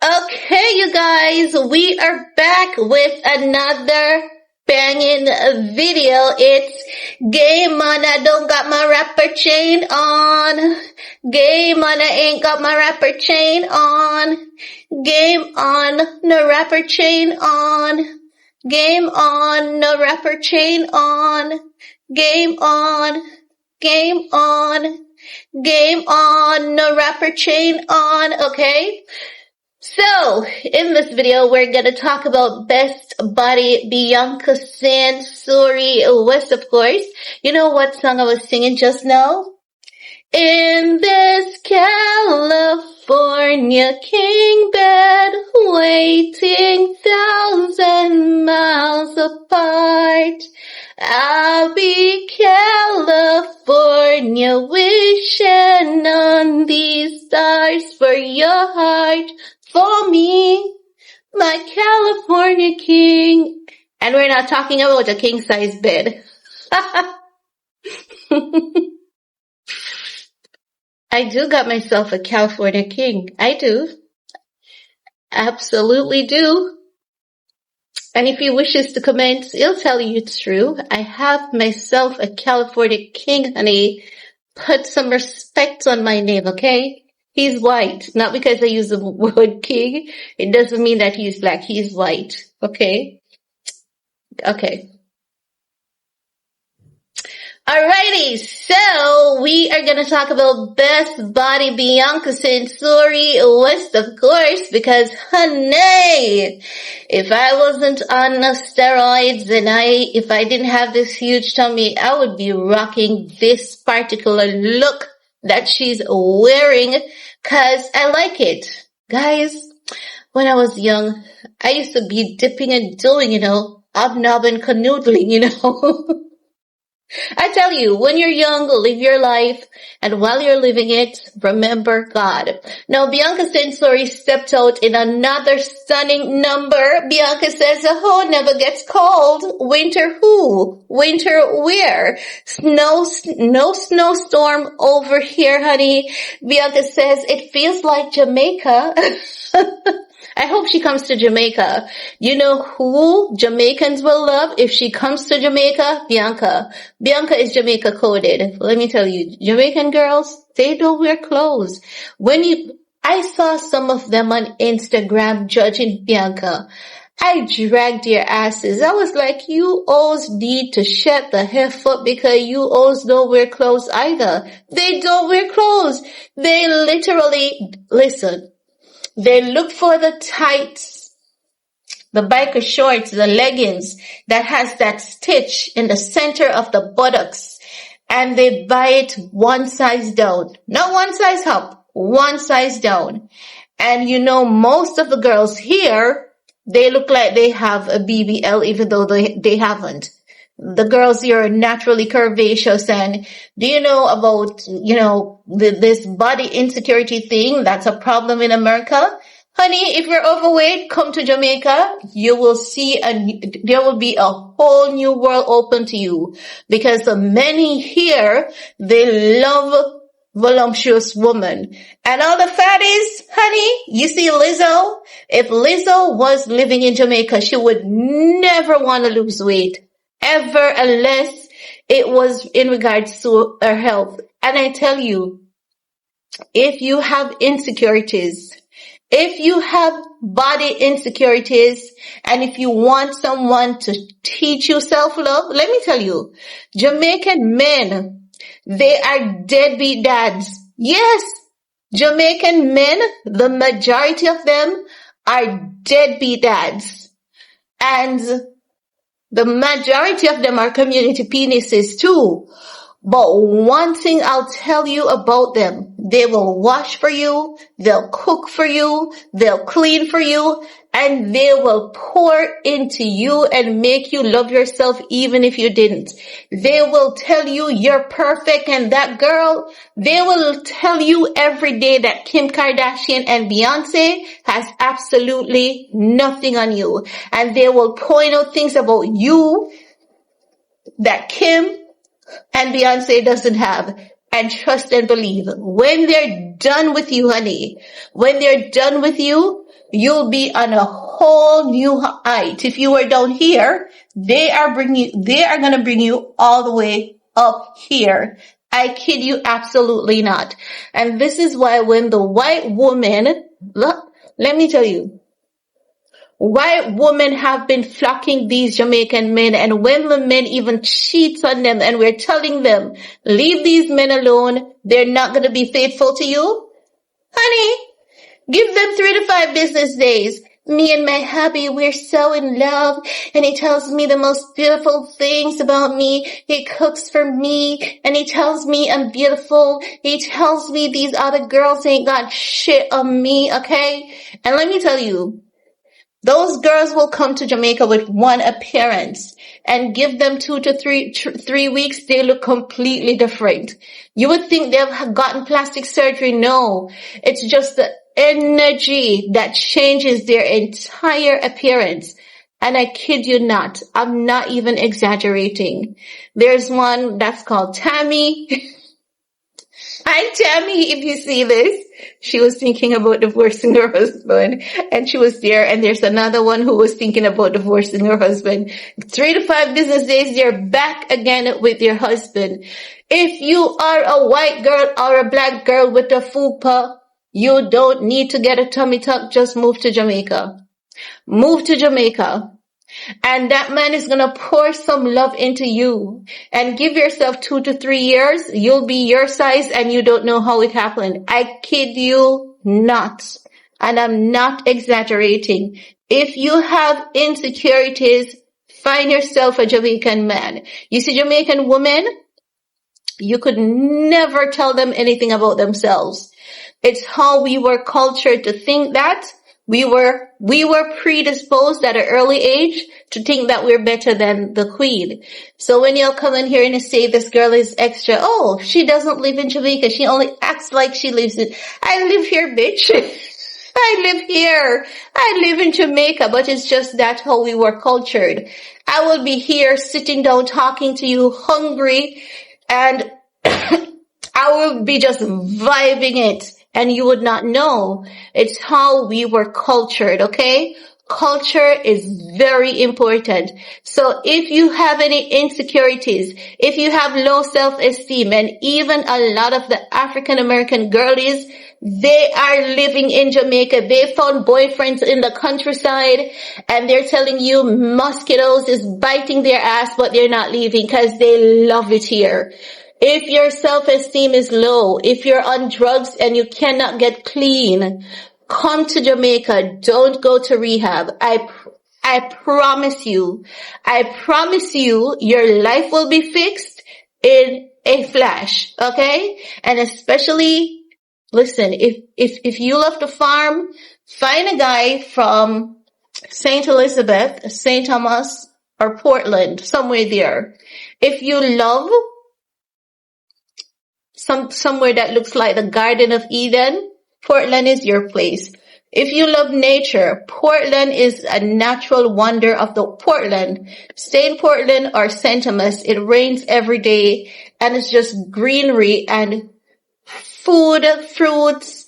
Okay, you guys, we are back with another banging video. It's Game On. I don't got my rapper chain on. Game On. I ain't got my rapper chain on. Game on. No rapper chain on. Game on. No rapper chain on. Game on. Game on. Game on. No rapper chain on. Okay. So, in this video, we're gonna talk about Best Body Bianca Censori West, of course. You know what song I was singing just now? In this California king bed, waiting 1,000 miles apart, I'll be California wishing on these stars for your heart. For me, my California king. And we're not talking about a king size bed. I do got myself a California king. I do. Absolutely do. And if he wishes to comment, he'll tell you it's true. I have myself a California king, honey. Put some respect on my name, okay? He's white. Not because I use the word king. It doesn't mean that he's black. He's white. Okay? Okay. Alrighty. So, we are gonna talk about Best Body Bianca Censori West, of course, because, honey, if I wasn't on the steroids and if I didn't have this huge tummy, I would be rocking this particular look that she's wearing, cause I like it. Guys, when I was young, I used to be dipping and doing, obnobbing, canoodling, I tell you, when you're young, live your life, and while you're living it, remember God. Now, Bianca Censori stepped out in another stunning number. Bianca says, "Oh, never gets cold. Winter who? Winter where? No snowstorm over here, honey." Bianca says, "It feels like Jamaica." I hope she comes to Jamaica. You know who Jamaicans will love if she comes to Jamaica? Bianca. Bianca is Jamaica coded. Let me tell you, Jamaican girls, they don't wear clothes. I saw some of them on Instagram judging Bianca. I dragged their asses. I was like, you alls need to shut the F up because you alls don't wear clothes either. They don't wear clothes. They literally, listen. They look for the tights, the biker shorts, the leggings that has that stitch in the center of the buttocks, and they buy it one size down. Not one size up, one size down. And most of the girls here, they look like they have a BBL even though they haven't. The girls here are naturally curvaceous, and do you know about, this body insecurity thing that's a problem in America? Honey, if you're overweight, come to Jamaica. You will see there will be a whole new world open to you, because the men here, they love voluptuous woman. And all the fatties, honey, you see Lizzo? If Lizzo was living in Jamaica, she would never want to lose weight. Ever, unless it was in regards to her health. And I tell you, if you have insecurities, if you have body insecurities, and if you want someone to teach you self-love, let me tell you, Jamaican men, they are deadbeat dads. Yes, Jamaican men, the majority of them are deadbeat dads. And the majority of them are community penises too. But one thing I'll tell you about them, they will wash for you, they'll cook for you, they'll clean for you, and they will pour into you and make you love yourself even if you didn't. They will tell you you're perfect, and that girl, they will tell you every day that Kim Kardashian and Beyonce has absolutely nothing on you. And they will point out things about you that Kim and Beyonce doesn't have. And trust and believe, when they're done with you, honey, when they're done with you, you'll be on a whole new height. If you were down here, they are going to bring you all the way up here. I kid you absolutely not. And this is why when the white woman, look, let me tell you, white women have been flocking these Jamaican men, and when the men even cheat on them and we're telling them, leave these men alone, they're not going to be faithful to you. Honey, give them 3 to 5 business days. Me and my hubby, we're so in love, and he tells me the most beautiful things about me. He cooks for me, and he tells me I'm beautiful. He tells me these other girls ain't got shit on me, okay? And let me tell you, those girls will come to Jamaica with one appearance, and give them 2 to 3 weeks, they look completely different. You would think they've gotten plastic surgery. No, it's just the energy that changes their entire appearance. And I kid you not, I'm not even exaggerating. There's one that's called Tammy. Hi, Tammy, if you see this. She was thinking about divorcing her husband, and she was there. And there's another one who was thinking about divorcing her husband. 3 to 5 business days, you're back again with your husband. If you are a white girl or a black girl with a fupa, you don't need to get a tummy tuck. Just move to Jamaica. Move to Jamaica. And that man is going to pour some love into you, and give yourself 2 to 3 years. You'll be your size and you don't know how it happened. I kid you not. And I'm not exaggerating. If you have insecurities, find yourself a Jamaican man. You see, Jamaican women, you could never tell them anything about themselves. It's how we were cultured to think that we were predisposed at an early age to think that we're better than the queen. So when you'll come in here and you say this girl is extra, oh, she doesn't live in Jamaica. She only acts like she lives in, I live here, bitch. I live here. I live in Jamaica, but it's just that how we were cultured. I will be here sitting down talking to you hungry, and I will be just vibing it, and you would not know. It's how we were cultured, okay? Culture is very important. So if you have any insecurities, if you have low self-esteem, and even a lot of the African American girlies, they are living in Jamaica. They found boyfriends in the countryside, and they're telling you mosquitoes is biting their ass, but they're not leaving because they love it here. If your self-esteem is low, if you're on drugs and you cannot get clean, come to Jamaica. Don't go to rehab. I promise you, your life will be fixed in a flash, okay? And especially, listen, if you love to farm, find a guy from St. Elizabeth, St. Thomas, or Portland, somewhere there. If you love somewhere that looks like the Garden of Eden, Portland is your place. If you love nature, Portland is a natural wonder of the Portland. Stay in Portland or St. Thomas. It rains every day, and it's just greenery and food, fruits,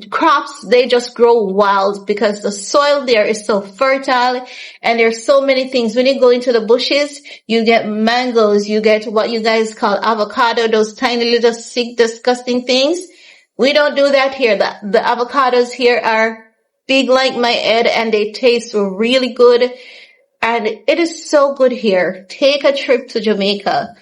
crops. They just grow wild because the soil there is so fertile, and there's so many things. When you go into the bushes, you get mangoes, you get what you guys call avocado, those tiny little sick, disgusting things. We don't do that here. The avocados here are big like my head, and they taste really good. And it is so good here. Take a trip to Jamaica.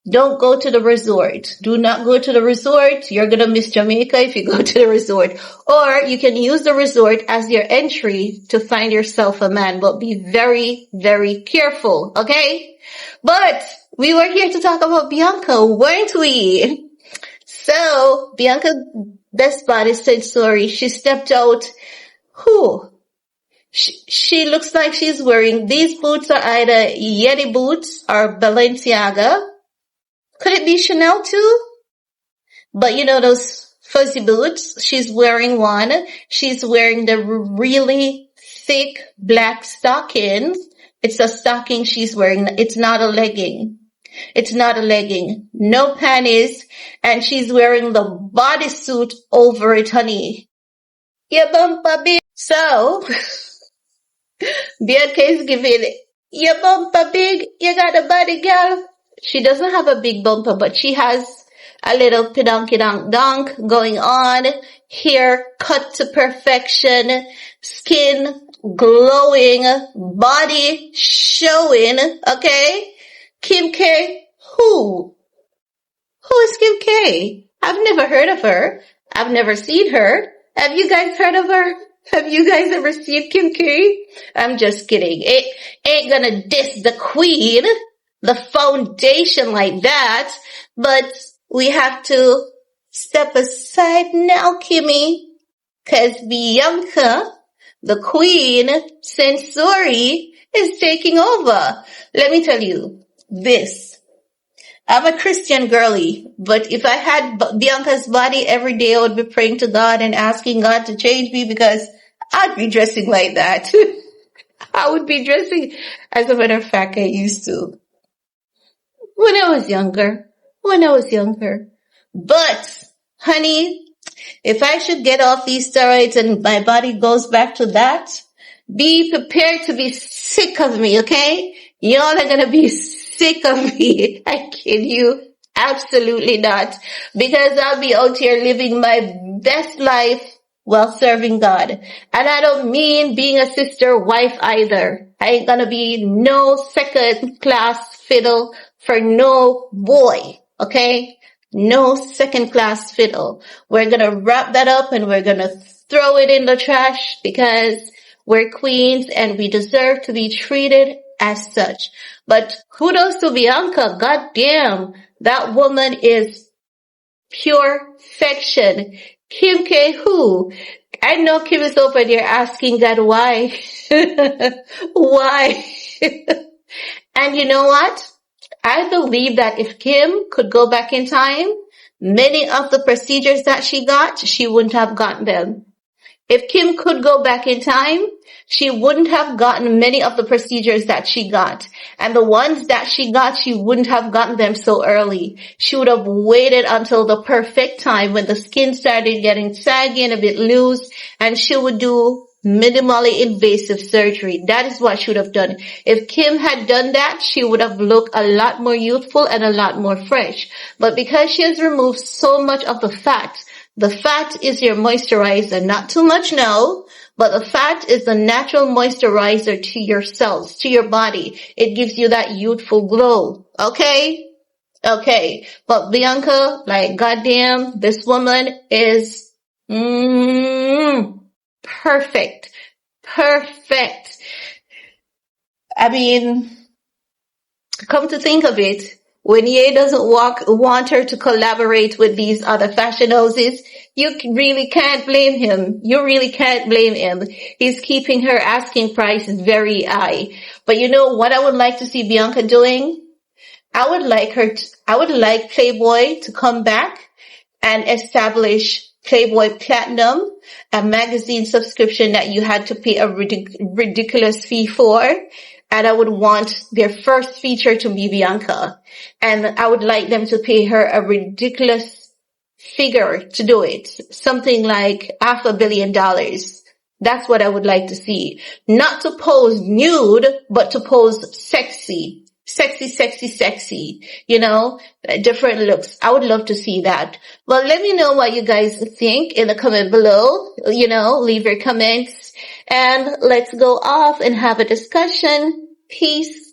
Don't go to the resort. Do not go to the resort. You're going to miss Jamaica if you go to the resort. Or you can use the resort as your entry to find yourself a man. But be very, very careful, okay? But we were here to talk about Bianca, weren't we? So, Bianca Best Body Censori, she stepped out. She looks like she's wearing, these boots are either Yeti boots or Balenciaga. Could it be Chanel too? But you know those fuzzy boots? She's wearing one. She's wearing the really thick black stockings. It's a stocking she's wearing. It's not a legging. It's not a legging. No panties. And she's wearing the bodysuit over it, honey. Your bumper big. So, Bianca is giving your bumper big. You got a body, girl. She doesn't have a big bumper, but she has a little pedonky donk donk going on. Hair cut to perfection. Skin glowing. Body showing. Okay? Kim K. Who? Who is Kim K? I've never heard of her. I've never seen her. Have you guys heard of her? Have you guys ever seen Kim K? I'm just kidding. It ain't gonna diss the queen, the foundation like that, but we have to step aside now, Kimmy, cause Bianca, the queen, Censori, is taking over. Let me tell you this. I'm a Christian girly, but if I had Bianca's body every day, I would be praying to God and asking God to change me because I'd be dressing like that. I would be dressing, as a matter of fact, I used to when I was younger. But, honey, if I should get off these steroids and my body goes back to that, be prepared to be sick of me, okay? Y'all are gonna be sick of me. I kid you. Absolutely not. Because I'll be out here living my best life while serving God. And I don't mean being a sister wife either. I ain't gonna be no second class fiddle for no boy, okay? No second class fiddle. We're gonna wrap that up and we're gonna throw it in the trash because we're queens and we deserve to be treated as such. But kudos to Bianca. God damn, that woman is pure perfection. Kim K. Who? I know Kim is over there asking God why. Why? And you know what? I believe that if Kim could go back in time, many of the procedures that she got, she wouldn't have gotten them. If Kim could go back in time, she wouldn't have gotten many of the procedures that she got. And the ones that she got, she wouldn't have gotten them so early. She would have waited until the perfect time when the skin started getting saggy and a bit loose, and she would do minimally invasive surgery. That is what she would have done. If Kim had done that, she would have looked a lot more youthful and a lot more fresh. But because she has removed so much of the fat is your moisturizer. Not too much, no, but the fat is the natural moisturizer to your cells, to your body. It gives you that youthful glow. Okay? Okay. But Bianca, like, goddamn, this woman is, perfect. Perfect. I mean, come to think of it, when Ye doesn't want her to collaborate with these other fashion houses, you really can't blame him. You really can't blame him. He's keeping her asking price very high. But you know what I would like to see Bianca doing? I would like Playboy to come back and establish Playboy Platinum, a magazine subscription that you had to pay a ridiculous fee for. And I would want their first feature to be Bianca. And I would like them to pay her a ridiculous figure to do it. Something like $500 million. That's what I would like to see. Not to pose nude, but to pose sexy. Sexy. You know, different looks. I would love to see that. But let me know what you guys think in the comment below. You know, leave your comments and let's go off and have a discussion. Peace.